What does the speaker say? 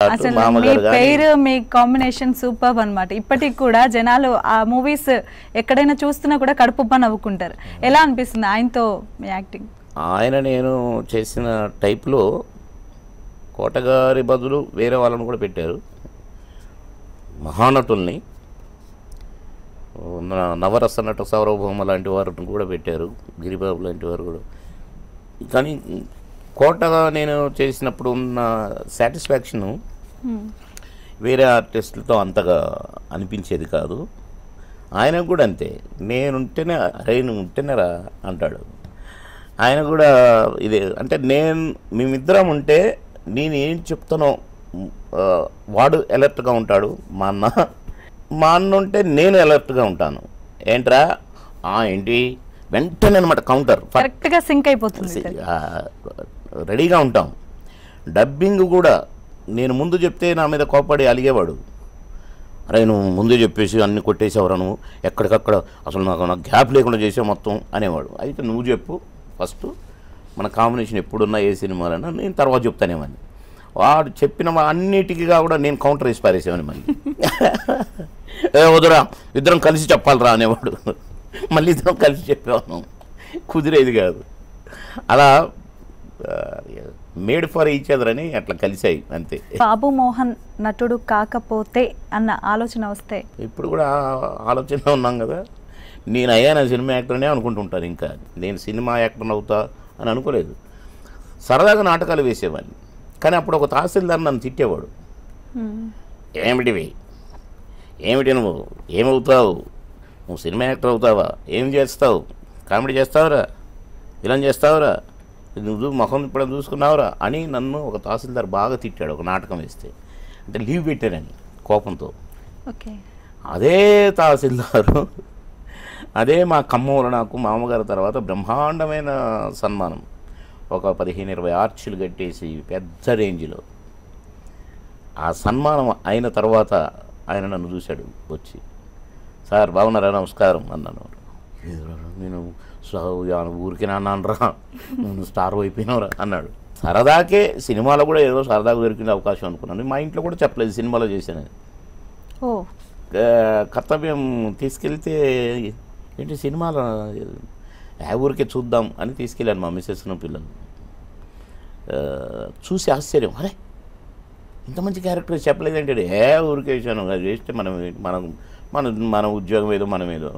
అసలు మీ మామగారు గాని పేరు మీ కాంబినేషన్ సూపర్బ్ అన్నమాట. ఇప్పటికి కూడా జనాలు ఆ మూవీస్ ఎక్కడైనా చూస్తున్నా కూడా కడుపుబ్బా నవ్వుకుంటారు. ఎలా అనిపిస్తుంది ఆయనతో మీ యాక్టింగ్? ఆయన నేను చేసిన టైప్లో కోటగారి బదులు వేరే వాళ్ళని కూడా పెట్టారు, మహానటుల్ని. నవరస నట సార్వభౌమ లాంటి వారిని కూడా పెట్టారు, గిరిబాబు లాంటి వారు కూడా. కానీ కోటగా నేను చేసినప్పుడు ఉన్న సాటిస్ఫాక్షను వేరే ఆర్టిస్టులతో అంతగా అనిపించేది కాదు. ఆయనకు కూడా అంతే, నేనుంటేనే అరే నువ్వు ఉంటేనేరా అంటాడు. ఆయన కూడా ఇదే, అంటే మేమిద్దరం ఉంటే నేను ఏం చెప్తానో వాడు అలర్ట్గా ఉంటాడు, మా అన్న ఉంటే నేను అలర్ట్గా ఉంటాను. ఏంట్రా ఏంటి వెంటనే అనమాట కౌంటర్ కరెక్ట్గా సింక్ అయిపోతుంది, రెడీగా ఉంటాం. డబ్బింగ్ కూడా నేను ముందు చెప్తే నా మీద కోపడి అలిగేవాడు, అరే నువ్వు ముందే చెప్పేసి అన్ని కొట్టేసేవరా, నువ్వు ఎక్కడికక్కడ అసలు నాకు గ్యాప్ లేకుండా చేసావు మొత్తం అనేవాడు. అయితే నువ్వు చెప్పు ఫస్ట్, మన కాంబినేషన్ ఎప్పుడున్నా ఏ సినిమాలైనా నేను తర్వాత చెప్తానేమని. వాడు చెప్పిన అన్నిటికీ కూడా నేను కౌంటర్ వేసి పారేసేవాని. మళ్ళీ వదురా ఇద్దరం కలిసి చెప్పాలరా అనేవాడు. మళ్ళీ ఇద్దరం కలిసి చెప్పేవాను, కుదిరేది కాదు. అలా మేడ్ ఫర్ ఈచ్ అదర్ అని అట్లా కలిసాయి అంతే. బాబు మోహన్ నటుడు కాకపోతే అన్న ఆలోచన వస్తే ఇప్పుడు కూడా ఆలోచనలో ఉన్నాం కదా. నేను అయ్యాను సినిమా యాక్టర్నే అనుకుంటుంటాను, ఇంకా నేను సినిమా యాక్టర్ అవుతా అని అనుకోలేదు. సరదాగా నాటకాలు వేసేవాడిని, కానీ అప్పుడు ఒక తహసీల్దార్ నన్ను తిట్టేవాడు. ఏమిటి నువ్వు ఏమవుతావు, నువ్వు సినిమా యాక్టర్ అవుతావా, ఏం చేస్తావు, కామెడీ చేస్తావురా, ఇలా చేస్తావురా, నువ్వు ముఖం ఇప్పుడు చూసుకున్నావురా అని నన్ను ఒక తహసీల్దార్ బాగా తిట్టాడు ఒక నాటకం వేస్తే. అంటే లీవ్ పెట్టానని కోపంతో. ఓకే, అదే తహసీల్దారు అదే మా ఖమ్మంలో నాకు మామగారి తర్వాత బ్రహ్మాండమైన సన్మానం, ఒక 15-20 ఆర్చిలు కట్టేసి పెద్ద రేంజ్లో. ఆ సన్మానం అయిన తర్వాత ఆయన నన్ను చూశాడు వచ్చి, సార్ బాగున్నారా నమస్కారం అన్నాను. నేను ఊరికి నాన్నరా నువ్వు స్టార్ అయిపోయినావురా అన్నాడు. సరదాకే సినిమాలో కూడా ఏదో సరదాగా దొరికిన అవకాశం అనుకున్నాను. మా ఇంట్లో కూడా చెప్పలేదు సినిమాలో చేశానని. కర్తవ్యం తీసుకెళ్తే ఏంటి సినిమాలో ఊరికే చూద్దాం అని తీసుకెళ్ళాను మా మిస్సెస్ను పిల్లలు. చూసి ఆశ్చర్యం, అరే ఇంత మంచి క్యారెక్టర్ చెప్పలేదంటే ఊరికే వేసాను, అది వేస్తే మనం మన మన ఉద్యోగం ఏదో మనం ఏదో